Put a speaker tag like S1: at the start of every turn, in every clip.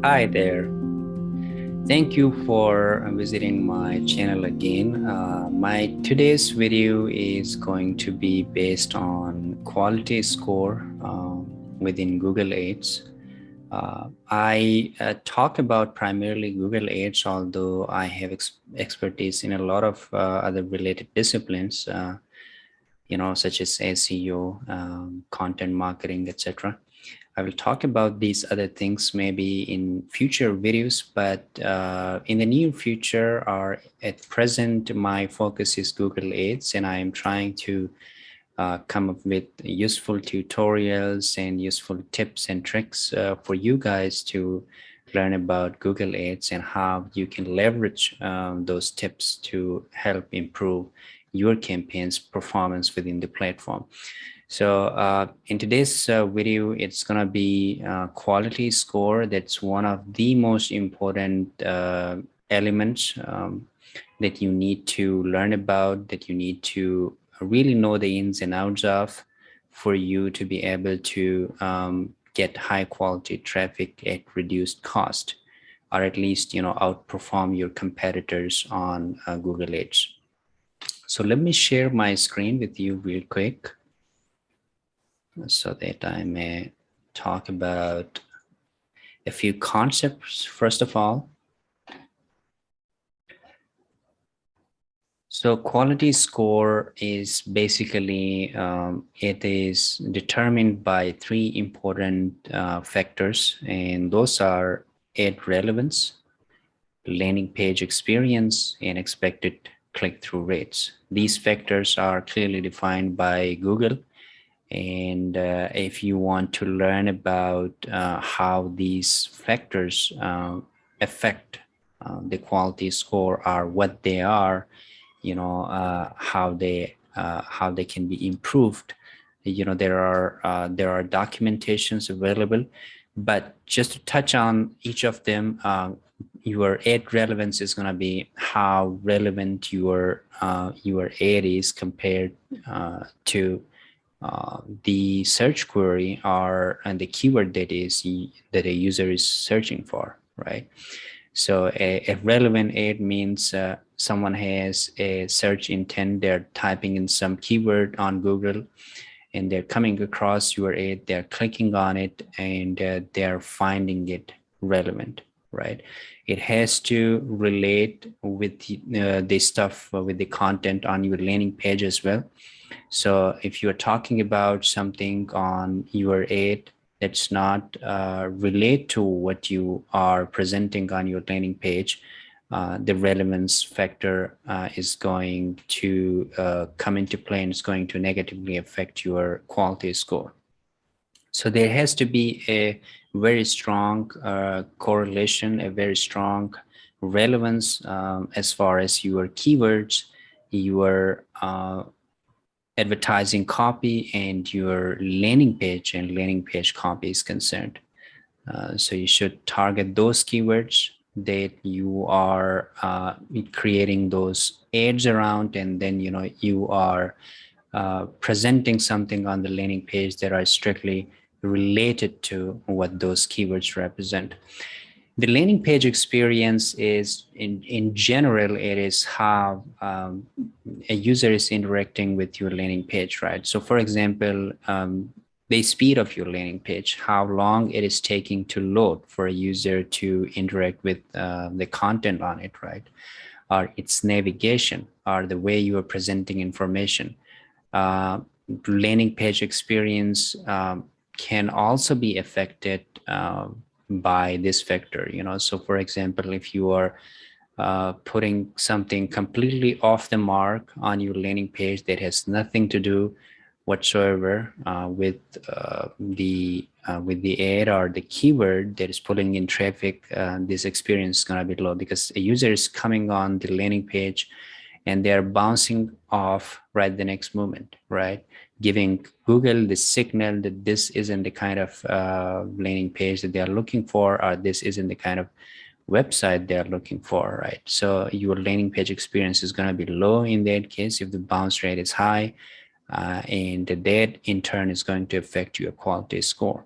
S1: Hi there. Thank you for visiting my channel again. My today's video is going to be based on quality score within Google Ads. I talk about primarily Google Ads, although I have expertise in a lot of other related disciplines, such as SEO, content marketing, etc. I will talk about these other things maybe in future videos, but in the near future or at present, my focus is Google Ads, and I am trying to come up with useful tutorials and useful tips and tricks for you guys to learn about Google Ads and how you can leverage those tips to help improve your campaign's performance within the platform. So in today's video, it's going to be quality score. That's one of the most important elements that you need to learn about, that you need to really know the ins and outs of for you to be able to get high quality traffic at reduced cost, or at least, outperform your competitors on Google Ads. So let me share my screen with you real quick, so that I may talk about a few concepts first of all. So quality score is basically, it is determined by three important factors, and those are ad relevance, landing page experience, and expected click-through rates. These factors are clearly defined by Google. And if you want to learn about how these factors affect the quality score, or what they are, how they can be improved, there are documentations available. But just to touch on each of them, your ad relevance is going to be how relevant your ad is compared to the search query and the keyword that a user is searching for, right? So a relevant ad means someone has a search intent. They're typing in some keyword on Google, and they're coming across your ad. They're clicking on it, and they're finding it relevant, right? It has to relate with the stuff, with the content on your landing page as well. So if you're talking about something on your ad that's not relate to what you are presenting on your landing page, the relevance factor is going to come into play, and it's going to negatively affect your quality score. So there has to be a very strong correlation, a very strong relevance as far as your keywords, your advertising copy, and your landing page copy is concerned. So you should target those keywords that you are creating those ads around, and then you are presenting something on the landing page that are strictly related to what those keywords represent. The landing page experience is, in general, it is how a user is interacting with your landing page, right? So for example, the speed of your landing page, how long it is taking to load for a user to interact with the content on it, right? Or its navigation, or the way you are presenting information. Landing page experience can also be affected by this factor. So for example, if you are putting something completely off the mark on your landing page that has nothing to do whatsoever with the ad or the keyword that is pulling in traffic, this experience is going to be low, because a user is coming on the landing page and they're bouncing off right the next moment, right? Giving Google the signal that this isn't the kind of landing page that they are looking for, or this isn't the kind of website they're looking for, right? So your landing page experience is going to be low in that case if the bounce rate is high, and that in turn is going to affect your quality score.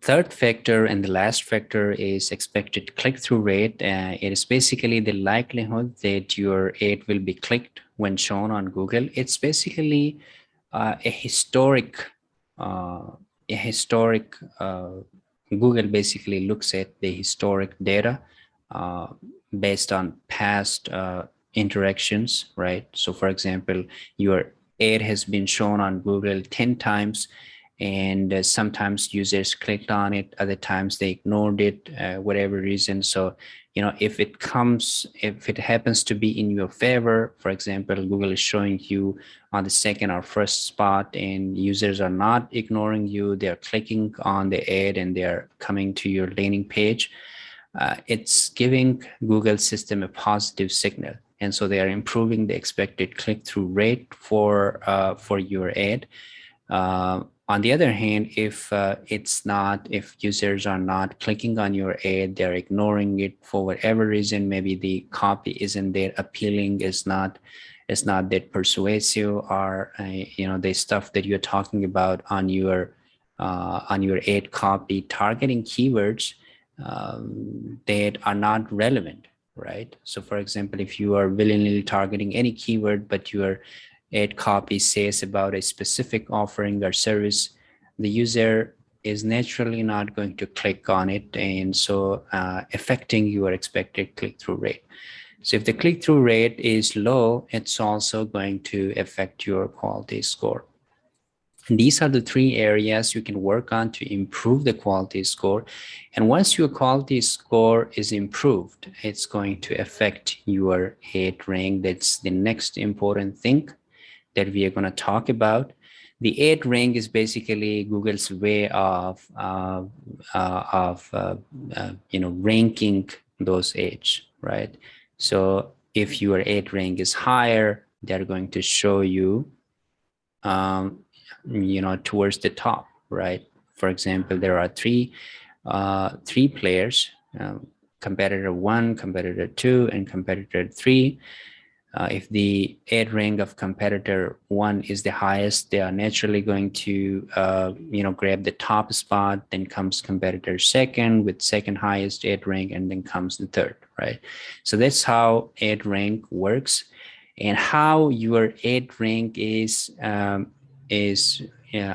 S1: Third factor and the last factor is expected click-through rate. It is basically the likelihood that your ad will be clicked when shown on Google. It's basically a historic, uh, a historic. Google basically looks at the historic data uh, based on past interactions, right? So, for example, your ad has been shown on Google 10 times, and sometimes users clicked on it, other times they ignored it, whatever reason. So if it happens to be in your favor, for example, Google is showing you on the second or first spot and users are not ignoring you, they're clicking on the ad and they're coming to your landing page, it's giving Google system a positive signal, and so they are improving the expected click-through rate for your ad. On the other hand, if users are not clicking on your ad, they're ignoring it for whatever reason, maybe the copy isn't that appealing, is not that persuasive, or the stuff that you're talking about on your ad copy targeting keywords that are not relevant, right? So for example, if you are willingly targeting any keyword, but your ad copy says about a specific offering or service, the user is naturally not going to click on it, and so affecting your expected click-through rate. So if the click-through rate is low, it's also going to affect your quality score. These are the three areas you can work on to improve the quality score. And once your quality score is improved, it's going to affect your ad rank. That's the next important thing that we are going to talk about. The ad rank is basically Google's way of ranking those ads, right? So if your ad rank is higher, they're going to show you towards the top, right? For example, there are three players, competitor 1, competitor 2, and competitor 3. If the ad rank of competitor 1 is the highest, they are naturally going to grab the top spot. Then comes competitor 2 with second highest ad rank, and then comes the third, right? So that's how ad rank works. And how your ad rank is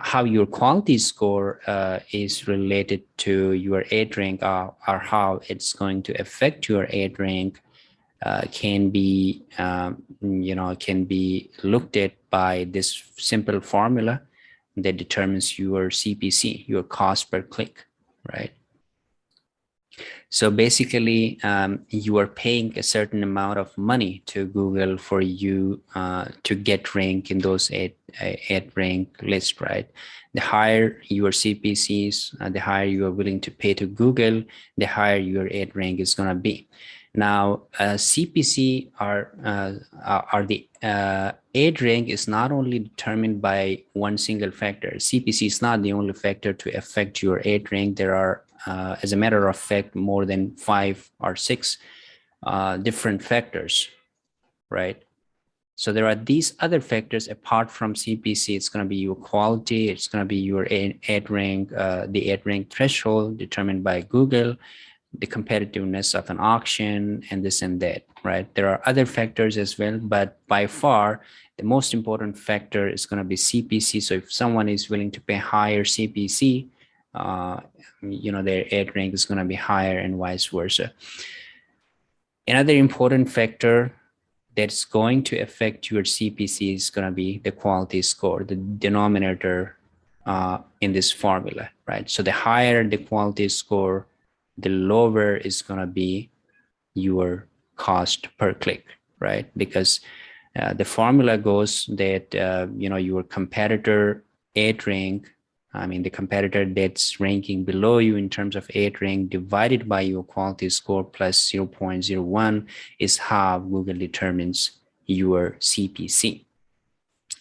S1: how your quality score is related to your ad rank, or how it's going to affect your ad rank can be looked at by this simple formula that determines your CPC, your cost per click, right? So basically, you are paying a certain amount of money to Google for you to get rank in those ad rank list, right? The higher your CPCs, the higher you are willing to pay to Google, the higher your ad rank is going to be. Now, CPC are the ad rank is not only determined by one single factor. CPC is not the only factor to affect your ad rank. There are, as a matter of fact, more than 5 or 6 different factors, right? So there are these other factors apart from CPC. It's going to be your quality. It's going to be your ad rank, the ad rank threshold determined by Google, the competitiveness of an auction, and this and that, right? There are other factors as well, but by far the most important factor is going to be CPC. So if someone is willing to pay higher CPC, their ad rank is going to be higher, and vice versa. Another important factor that's going to affect your CPC is going to be the quality score, the denominator in this formula, right? So the higher the quality score, the lower is going to be your cost per click, right? Because the formula goes that your competitor ad rank, the competitor that's ranking below you in terms of ad rank divided by your quality score plus 0.01 is how Google determines your CPC.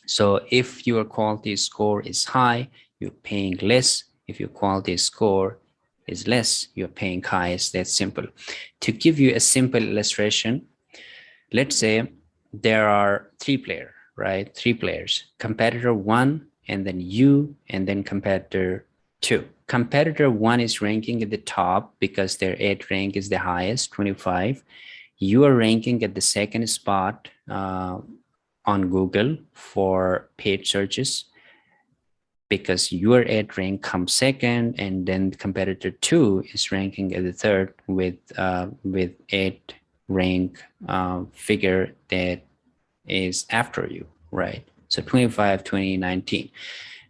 S1: So if your quality score is high, you're paying less. If your quality score is less, you're paying high. It's that simple. To give you a simple illustration, let's say there are 3 players, right? 3 players, competitor 1, and then you, and then competitor 2. competitor 1 is ranking at the top because their ad rank is the highest, 25. You are ranking at the second spot on Google for paid searches because your ad rank comes second, and then competitor 2 is ranking at the third with ad rank figure that is after you, right? So 25, 20, 19.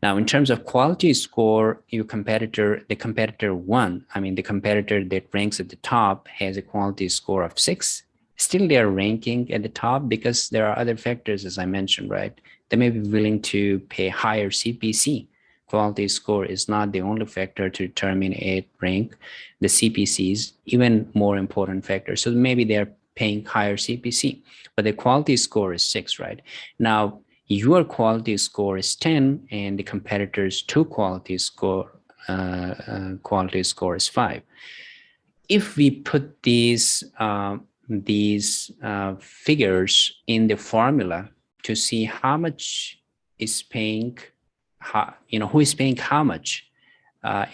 S1: Now, in terms of quality score, your competitor, the competitor 1, I mean, the competitor that ranks at the top has a quality score of 6. Still, they are ranking at the top because there are other factors, as I mentioned, right? They may be willing to pay higher CPC. Quality score is not the only factor to determine a rank. The CPC is even more important factor. So maybe they're paying higher CPC, but the quality score is 6, right? Now, your quality score is 10 and the competitor's quality score is 5. If we put these figures in the formula to see how much is paying, who is paying how much,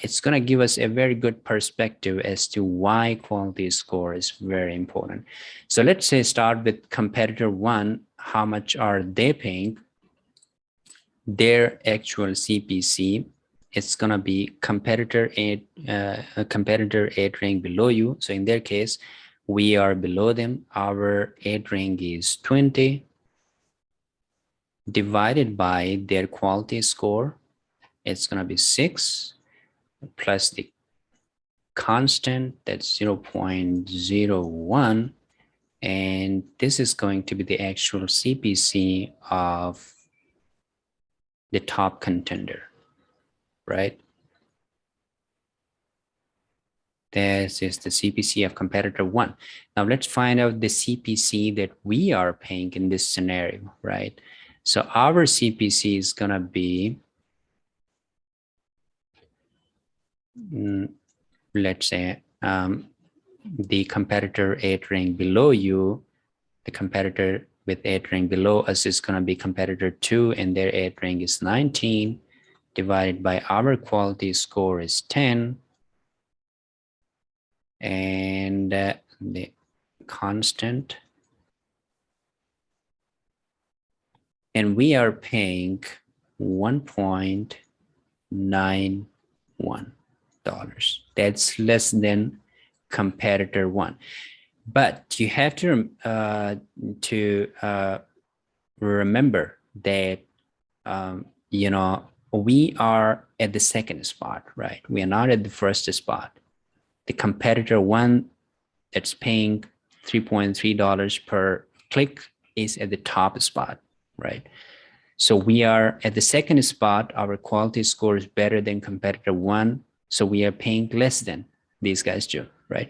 S1: it's going to give us a very good perspective as to why quality score is very important. So let's say start with competitor 1. How much are they paying? Their actual CPC, it's going to be competitor 8 rank below you. So in their case, we are below them. Our 8 rank is 20 divided by their quality score. It's going to be 6 plus the constant, that's 0.01, and this is going to be the actual CPC of the top contender, right? This is the CPC of competitor 1. Now let's find out the CPC that we are paying in this scenario, right? So our CPC is going to be, let's say, the competitor 8 rank below you, the competitor with 8 rank below us is going to be competitor 2, and their 8 rank is 19, divided by our quality score is 10, and the constant, and we are paying $1.91. That's less than competitor 1. But you have to remember that we are at the second spot, right? We are not at the first spot. The competitor 1 that's paying $3.3 per click is at the top spot, right? So we are at the second spot. Our quality score is better than competitor 1. So we are paying less than these guys do, right?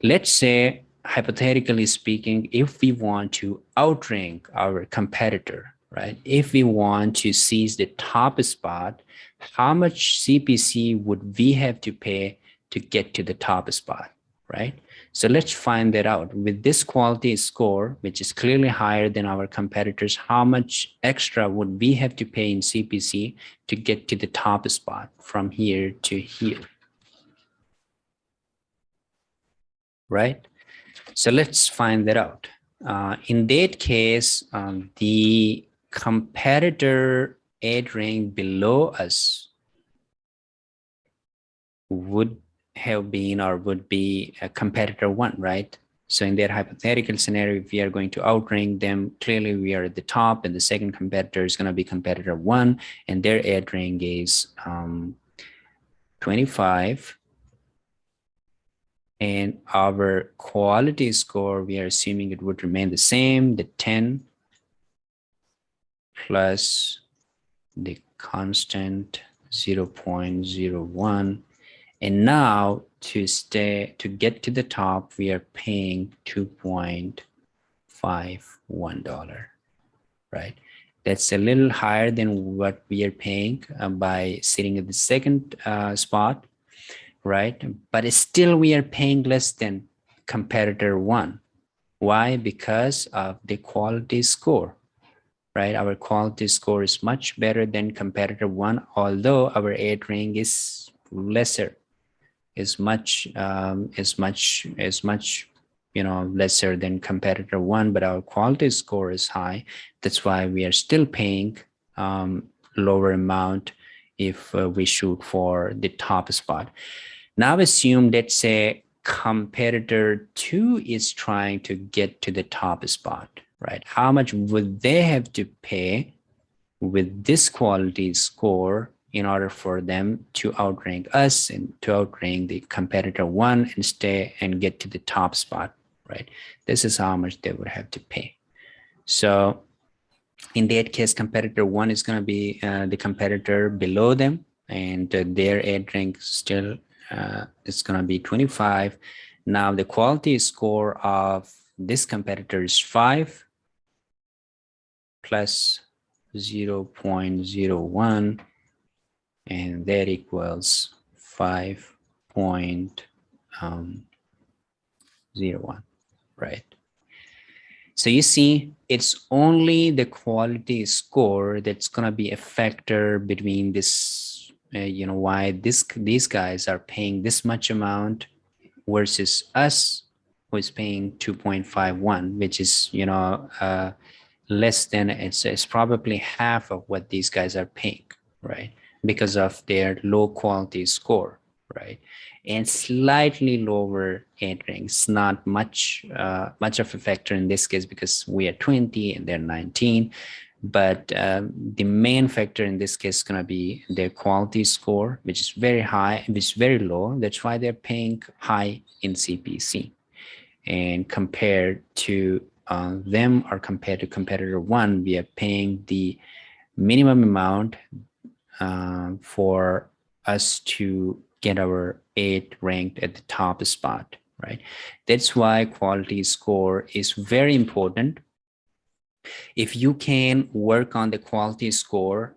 S1: Let's say, hypothetically speaking, if we want to outrank our competitor, right? If we want to seize the top spot, how much CPC would we have to pay to get to the top spot, right? So let's find that out. With this quality score, which is clearly higher than our competitors, how much extra would we have to pay in CPC to get to the top spot from here to here, right? So let's find that out. In that case, the competitor ad rank below us would have been or would be a competitor 1, right? So in that hypothetical scenario, if we are going to outrank them, clearly we are at the top, and the second competitor is going to be competitor 1, and their ad rank is 25. And our quality score, we are assuming it would remain the same, the 10 plus the constant 0.01. And now to get to the top, we are paying $2.51, right? That's a little higher than what we are paying by sitting at the second spot, right? But still we are paying less than competitor 1. Why? Because of the quality score, right? Our quality score is much better than competitor 1, although our ad rank is lesser, is much lesser than competitor one, but our quality score is high. That's why we are still paying lower amount if we shoot for the top spot. Now assume, let's say competitor two is trying to get to the top spot, right? How much would they have to pay with this quality score in order for them to outrank us and to outrank the competitor one and stay and get to the top spot, right? This is how much they would have to pay. So in that case, competitor one is going to be the competitor below them, and their ad rank still is going to be 25. Now the quality score of this competitor is 5 plus 0.01, and that equals 5.01, right? So you see, it's only the quality score that's going to be a factor between this, why these guys are paying this much amount versus us, who is paying 2.51, which is, less than, it's probably half of what these guys are paying, right? Because of their low quality score, right? And slightly lower ad ranks, not much of a factor in this case because we are 20 and they're 19. But the main factor in this case is going to be their quality score, which is very high, which is very low. That's why they're paying high in CPC. And compared to them, or compared to competitor one, we are paying the minimum amount for us to get our ad ranked at the top spot, right? That's why quality score is very important. If you can work on the quality score,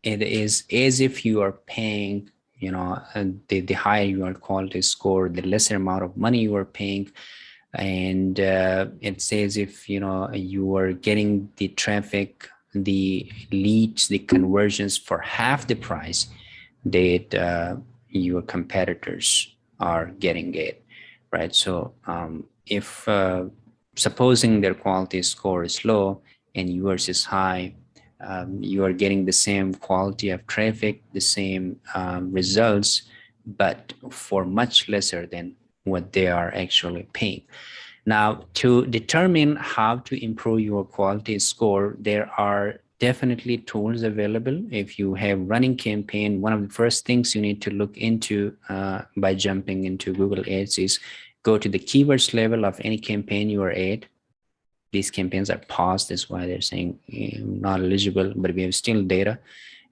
S1: it is as if you are paying, the higher your quality score, the lesser amount of money you are paying. And it says if you are getting the traffic, the leads, the conversions for half the price that your competitors are getting it, right? So if supposing their quality score is low and yours is high, you are getting the same quality of traffic, the same results, but for much lesser than what they are actually paying. Now, to determine how to improve your quality score, there are definitely tools available. If you have running campaign, one of the first things you need to look into by jumping into Google Ads is go to the keywords level of any campaign you are at. These campaigns are paused. That's why they're saying not eligible, but we have still data.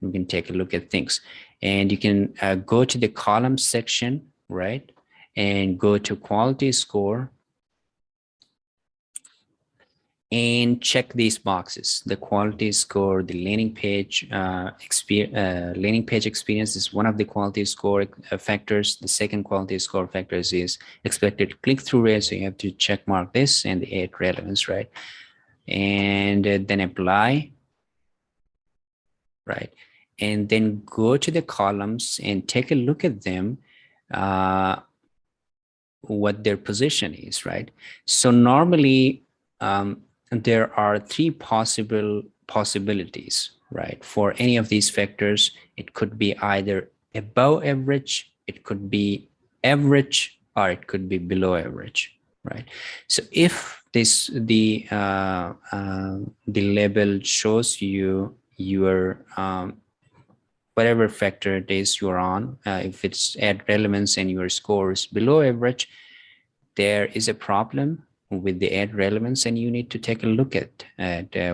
S1: We can take a look at things. And you can go to the column section, right? And go to quality score and check these boxes. The quality score, the landing page experience is one of the quality score factors. The second quality score factors is expected click-through rate. So you have to check mark this, and the ad relevance, right? And then apply, right? And then go to the columns and take a look at them, what their position is, right? So normally, there are three possibilities, right? For any of these factors, it could be either above average, it could be average, or it could be below average, right? So if the label shows you your whatever factor it is you're on, if it's ad relevance and your score is below average, there is a problem with the ad relevance, and you need to take a look at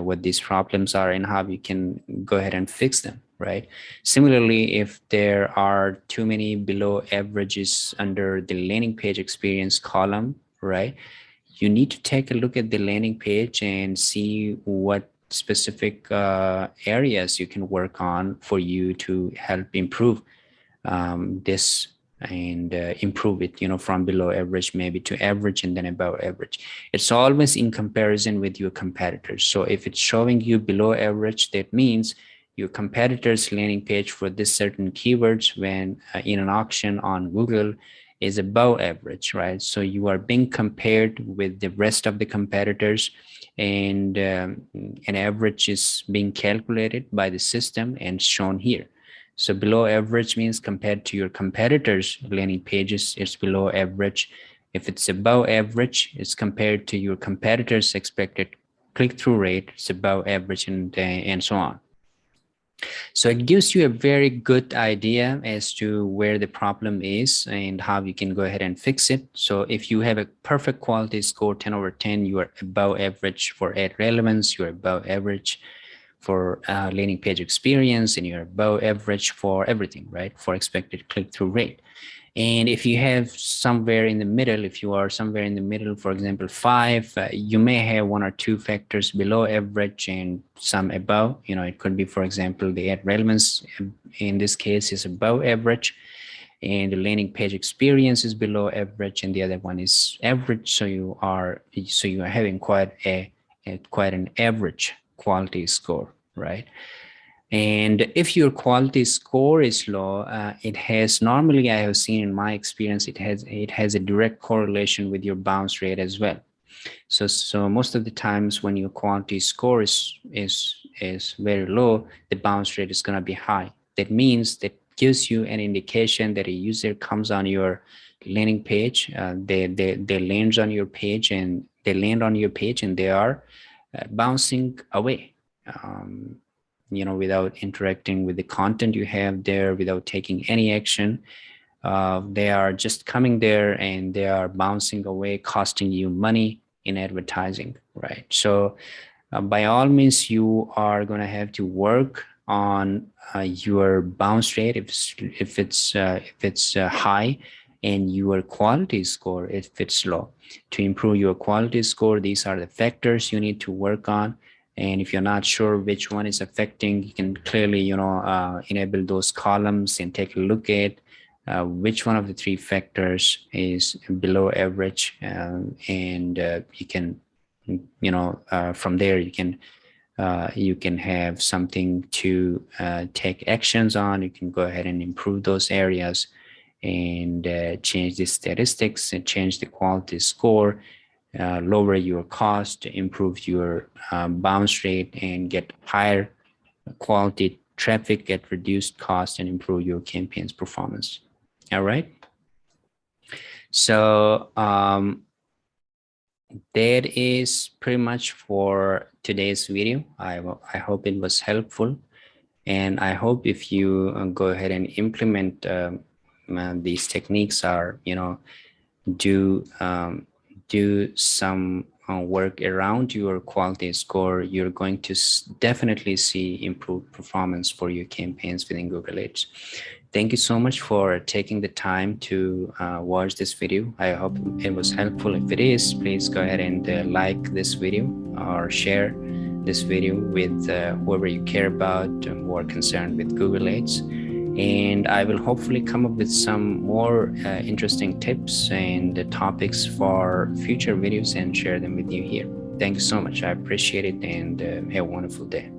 S1: what these problems are and how you can go ahead and fix them, right? Similarly, if there are too many below averages under the landing page experience column, right, you need to take a look at the landing page and see what specific areas you can work on for you to help improve this and improve it, from below average maybe to average and then above average. It's always in comparison with your competitors. So if it's showing you below average, that means your competitor's landing page for this certain keywords when in an auction on Google is above average, right? So you are being compared with the rest of the competitors, and an average is being calculated by the system and shown here. So below average means compared to your competitors' landing pages, it's below average. If it's above average, it's compared to your competitors' expected click-through rate, it's above average, and so on. So it gives you a very good idea as to where the problem is and how you can go ahead and fix it. So if you have a perfect quality score, 10 over 10, you are above average for ad relevance, you're above average for landing page experience, and you're above average for everything, right? For expected click-through rate. And if you have somewhere in the middle, if you are somewhere in the middle, for example, 5, you may have 1 or 2 factors below average and some above. It could be, for example, the ad relevance in this case is above average, and the landing page experience is below average, and the other one is average. So you are having quite an average quality score, right? And if your quality score is low, it has normally, I have seen in my experience, it has a direct correlation with your bounce rate as well. So most of the times when your quality score is very low, the bounce rate is going to be high. That means that gives you an indication that a user comes on your landing page, they land on your page, and they are bouncing away. Without interacting with the content you have there, without taking any action. They are just coming there and they are bouncing away, costing you money in advertising, right? So by all means, you are going to have to work on your bounce rate if it's high, and your quality score if it's low. To improve your quality score, these are the factors you need to work on. And if you're not sure which one is affecting, you can clearly, enable those columns and take a look at which one of the 3 factors is below average, and you can, from there you can have something to take actions on. You can go ahead and improve those areas and change the statistics and change the quality score. Lower your cost, improve your bounce rate, and get higher quality traffic at reduced cost, and improve your campaign's performance. All right. So that is pretty much for today's video. I hope it was helpful, and I hope if you go ahead and implement these techniques, or do some work around your quality score, you're going to definitely see improved performance for your campaigns within Google Ads. Thank you so much for taking the time to watch this video. I hope it was helpful. If it is, please go ahead and like this video or share this video with whoever you care about who are concerned with Google Ads. And I will hopefully come up with some more interesting tips and topics for future videos and share them with you here. Thank you so much. I appreciate it, and have a wonderful day.